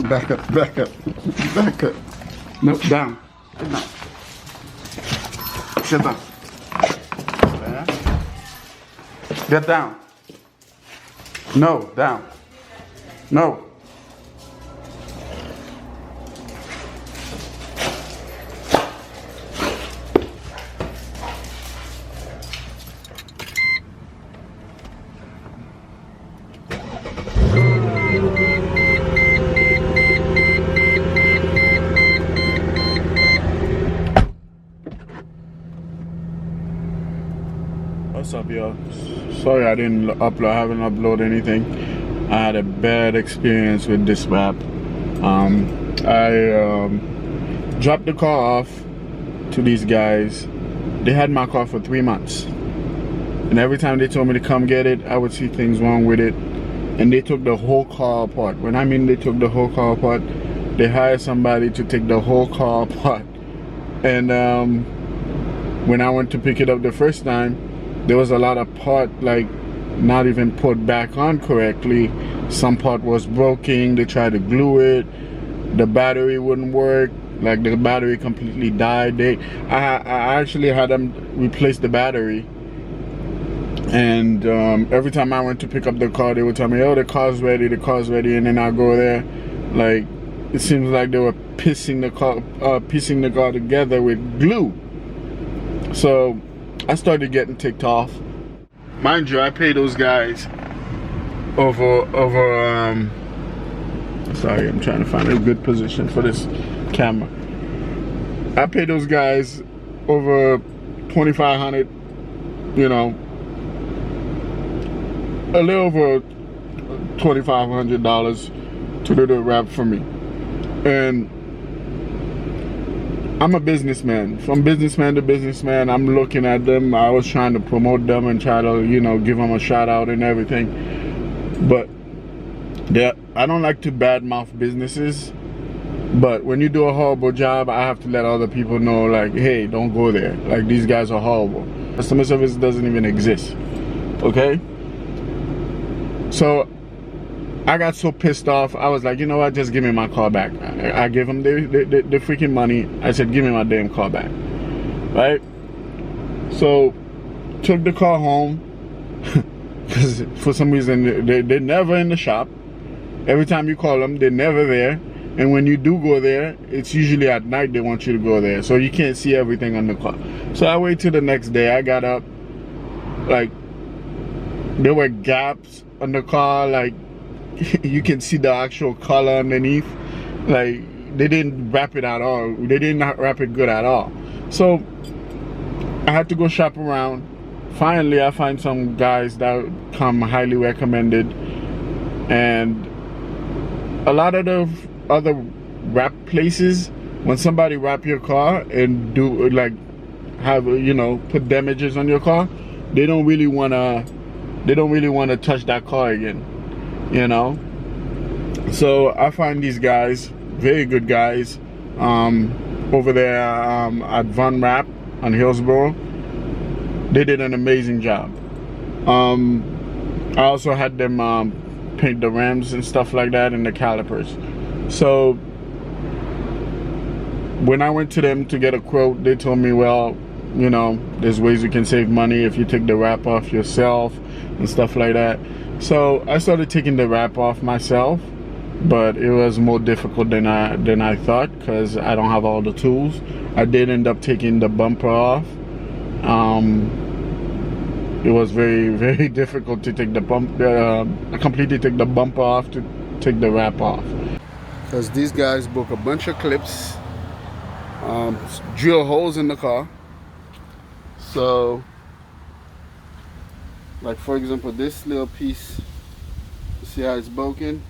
Back up, back up, back up. No, down. Sit down. Sit down. Get down. No, down. No. What's up, y'all? Sorry I didn't upload, I haven't uploaded anything. I had a bad experience with this map. I dropped the car off to these guys. They had my car for 3 months. And every time they told me to come get it, I would see things wrong with it. And they took the whole car apart. When I mean they took the whole car apart, they hired somebody to take the whole car apart. And when I went to pick it up the first time, there was a lot of part like not even put back on correctly. Some part was broken. They tried to glue it. The battery wouldn't work. Like the battery completely died. I actually had them replace the battery. And every time I went to pick up the car, they would tell me, "Oh, the car's ready. The car's ready." And then I go there, like it seems like they were piecing the car together with glue. So I started getting ticked off. Mind you, I pay those guys over sorry, I'm trying to find a good position for this camera. I pay those guys over $2,500, you know, a little over $2,500 to do the wrap for me. And I'm a businessman. From businessman to businessman, I'm looking at them. I was trying to promote them and try to, you know, give them a shout out and everything. But I don't like to badmouth businesses. But when you do a horrible job, I have to let other people know, like, hey, don't go there. Like, these guys are horrible. Customer service doesn't even exist. Okay? So I got so pissed off, I was like, you know what, just give me my car back. I gave him the freaking money. I said, give me my damn car back. Right? So, took the car home. Because for some reason, they're never in the shop. Every time you call them, they're never there. And when you do go there, it's usually at night they want you to go there. So you can't see everything on the car. So I wait till the next day. I got up. Like, there were gaps on the car, like, you can see the actual color underneath. Like, they didn't wrap it at all. They did not wrap it good at all. So I had to go shop around. Finally, I find some guys that come highly recommended, and a lot of the other wrap places, when somebody wrap your car and do like have, you know, put damages on your car, they don't really wanna touch that car again. You know, so I find these guys, very good guys, over there at Von Wrap on Hillsborough. They did an amazing job. I also had them paint the rims and stuff like that and the calipers. So when I went to them to get a quote, they told me, well, you know, there's ways you can save money if you take the wrap off yourself and stuff like that. So I started taking the wrap off myself, but it was more difficult than I thought because I don't have all the tools. I did end up taking the bumper off. It was very, very difficult to take the I completely take the bumper off to take the wrap off. Because these guys broke a bunch of clips, drill holes in the car. So, like for example, this little piece, you see how it's broken?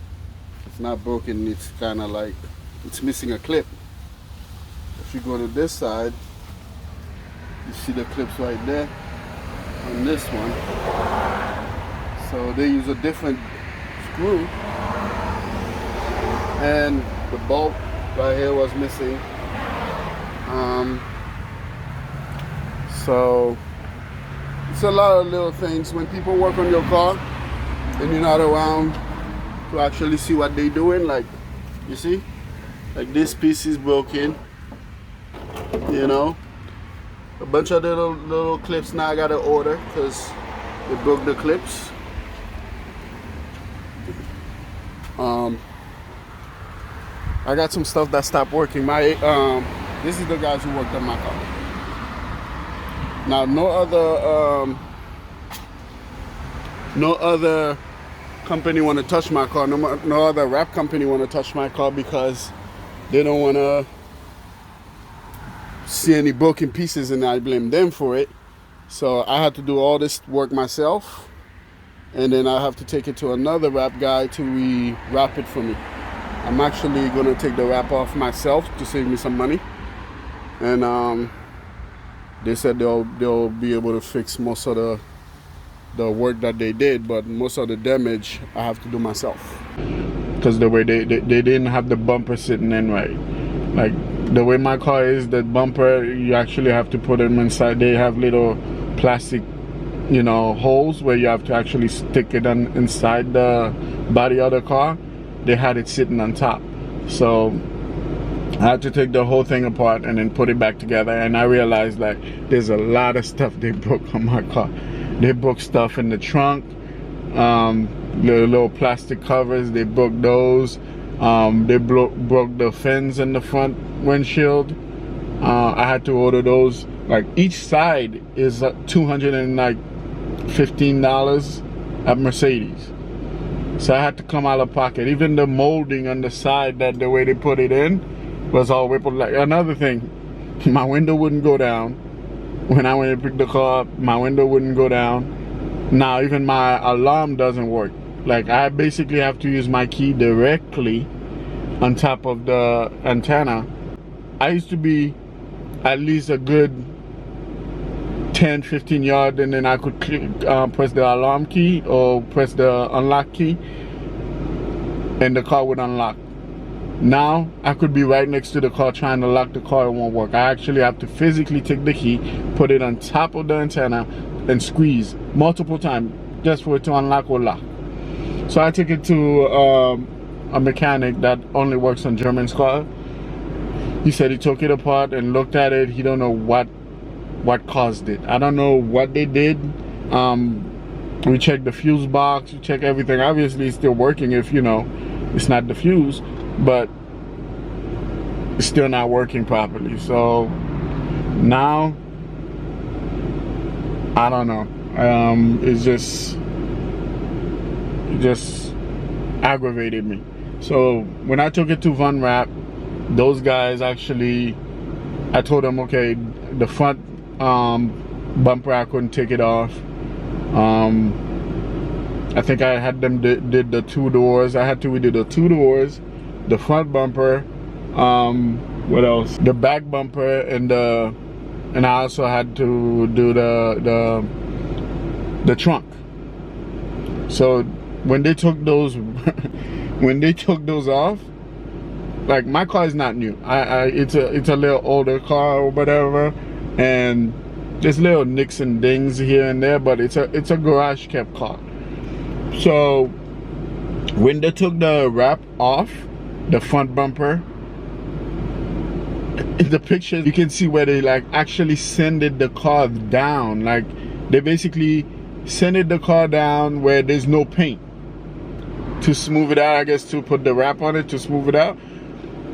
It's not broken, it's kind of like, it's missing a clip. If you go to this side, you see the clips right there on this one. So they use a different screw, and the bolt right here was missing. So it's a lot of little things. When people work on your car and you're not around to actually see what they're doing, like You see, like this piece is broken, you know. A bunch of little clips now I gotta order because they broke the clips. I got some stuff that stopped working. This is the guys who worked on my car. Now no other company want to touch my car. No other wrap company want to touch my car because they don't want to see any broken pieces, and I blame them for it. So I had to do all this work myself, and then I have to take it to another wrap guy to re-wrap it for me. I'm actually gonna take the wrap off myself to save me some money, and they said they'll be able to fix most of the work that they did, but most of the damage I have to do myself because the way they didn't have the bumper sitting in right. Like the way my car is, the bumper, you actually have to put them inside. They have little plastic, you know, holes where you have to actually stick it inside the body of the car. They had it sitting on top, so I had to take the whole thing apart and then put it back together. And I realized like there's a lot of stuff they broke on my car. They broke stuff in the trunk, the little plastic covers, they broke those. They broke the fins in the front windshield. I had to order those. Like each side is $215 at Mercedes. So I had to come out of pocket. Even the molding on the side, that the way they put it in was all rippled. Like another thing, my window wouldn't go down. When I went to pick the car up, my window wouldn't go down. Now even my alarm doesn't work. Like I basically have to use my key directly on top of the antenna. I used to be at least a good 10-15 yards, and then I could press the alarm key or press the unlock key and the car would unlock. Now I could be right next to the car trying to lock the car, it won't work. I actually have to physically take the key, put it on top of the antenna and squeeze multiple times just for it to unlock or lock. So I took it to a mechanic that only works on German cars. He said he took it apart and looked at it. He don't know what caused it. I don't know what they did. We checked the fuse box, we checked everything. Obviously it's still working if, you know, it's not the fuse, but it's still not working properly. So now I don't know. It just aggravated me. So when I took it to Von Wrap, those guys actually, I told them, okay, the front bumper I couldn't take it off. I think I had them did the 2 doors. I had to redo the 2 doors, the front bumper, what else? The back bumper, and I also had to do the trunk. So when they took those when they took those off, like my car is not new. It's a little older car or whatever, and there's little nicks and dings here and there, but it's a garage kept car. So when they took the wrap off the front bumper, in the picture you can see where they like actually sanded the car down. Like they basically sanded the car down where there's no paint to smooth it out, I guess, to put the wrap on it to smooth it out.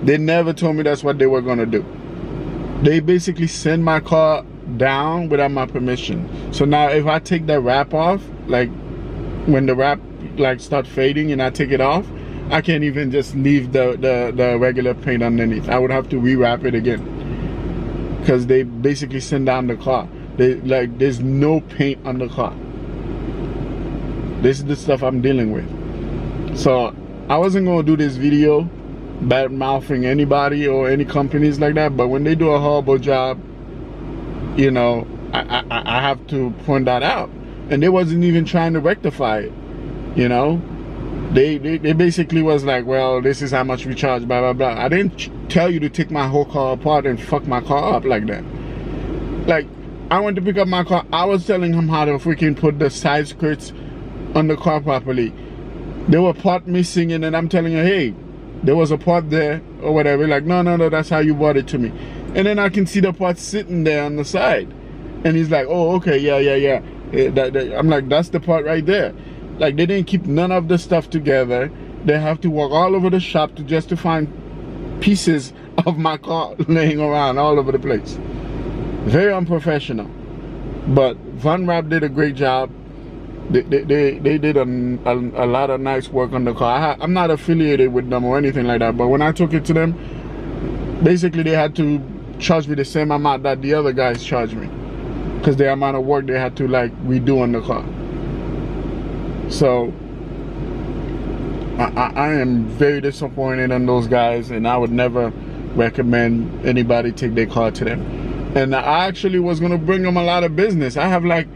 They never told me that's what they were gonna do. They basically send my car down without my permission. So now if I take the wrap off, like when the wrap like start fading and I take it off, I can't even just leave the regular paint underneath. I would have to rewrap it again, because they basically send down the car. There's no paint on the car. This is the stuff I'm dealing with. So I wasn't gonna do this video bad mouthing anybody or any companies like that, but when they do a horrible job, you know, I have to point that out. And they wasn't even trying to rectify it, you know. They basically was like, well, this is how much we charge, blah blah blah. I didn't tell you to take my whole car apart and fuck my car up like that. Like, I went to pick up my car, I was telling him how to freaking put the side skirts on the car properly. There were part missing, and then I'm telling her, hey, there was a part there or whatever. Like, no, no, no, that's how you brought it to me. And then I can see the part sitting there on the side. And he's like, oh, okay, yeah, yeah, yeah. I'm like, that's the part right there. Like, they didn't keep none of the stuff together. They have to walk all over the shop just to find pieces of my car laying around all over the place. Very unprofessional. But Van Rap did a great job. They did a lot of nice work on the car. I'm not affiliated with them or anything like that, but when I took it to them, basically they had to charge me the same amount that the other guys charged me, because the amount of work they had to like redo on the car. So I am very disappointed in those guys, and I would never recommend anybody take their car to them. And I actually was gonna bring them a lot of business. I have like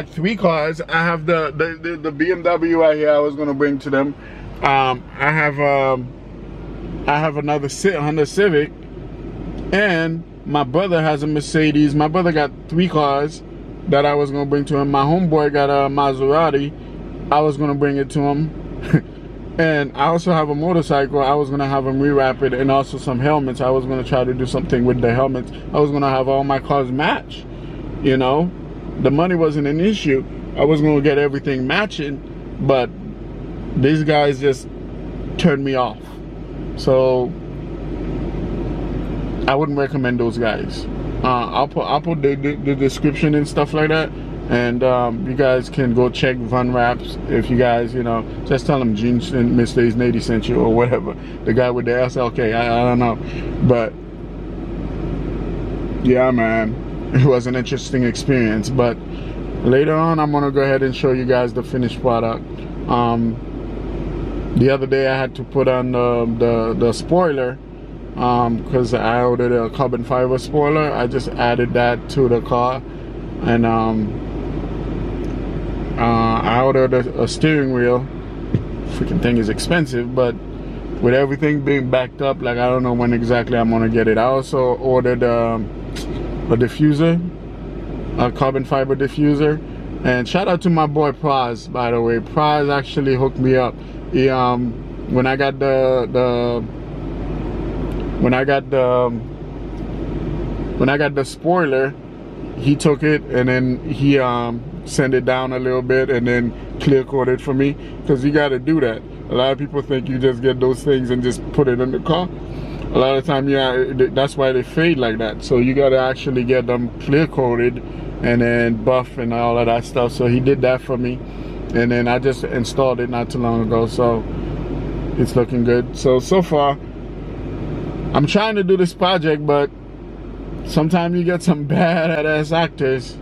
3 cars. I have the BMW right here. I was gonna bring to them. I have another Honda Civic, and my brother has a Mercedes. My brother got 3 cars that I was gonna bring to him. My homeboy got a Maserati. I was gonna bring it to him. And I also have a motorcycle. I was gonna have him rewrap it, and also some helmets. I was gonna try to do something with the helmets. I was gonna have all my cars match, you know. The money wasn't an issue. I was gonna get everything matching, but these guys just turned me off. So I wouldn't recommend those guys. I'll put the description and stuff like that, and you guys can go check Van Raps. If you guys, you know, just tell them Gene and Mr. Isnady sent you or whatever. The guy with the SLK, I don't know, but yeah, man. It was an interesting experience. But later on, I'm gonna go ahead and show you guys the finished product. The other day I had to put on the spoiler, because I ordered a carbon fiber spoiler. I just added that to the car, and I ordered a steering wheel. Freaking thing is expensive, but with everything being backed up, like, I don't know when exactly I'm gonna get it. I also ordered a diffuser, a carbon fiber diffuser. And shout out to my boy Praz, by the way. Praz actually hooked me up. He when I got the spoiler, he took it and then he sent it down a little bit and then clear coated for me, because you got to do that. A lot of people think you just get those things and just put it in the car. A lot of time, yeah, that's why they fade like that. So you gotta actually get them clear coated and then buff and all of that stuff. So he did that for me, and then I just installed it not too long ago. So it's looking good. So far, I'm trying to do this project, but sometimes you get some badass actors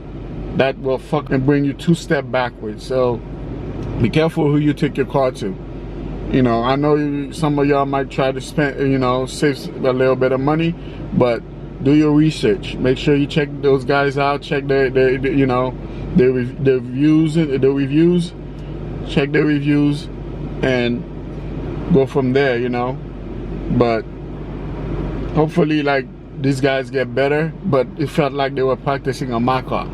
that will fucking bring you 2 steps backwards. So be careful who you take your car to. You know, I know some of y'all might try to spend, you know, save a little bit of money, but do your research. Make sure you check those guys out. Check their you know, their reviews. Check their reviews, and go from there. You know, but hopefully, like, these guys get better. But it felt like they were practicing on my car.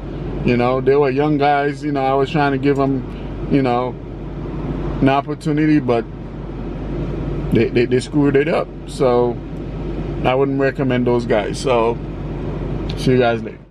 You know, they were young guys. You know, I was trying to give them, you know, an opportunity, but they screwed it up. So I wouldn't recommend those guys. So see you guys later.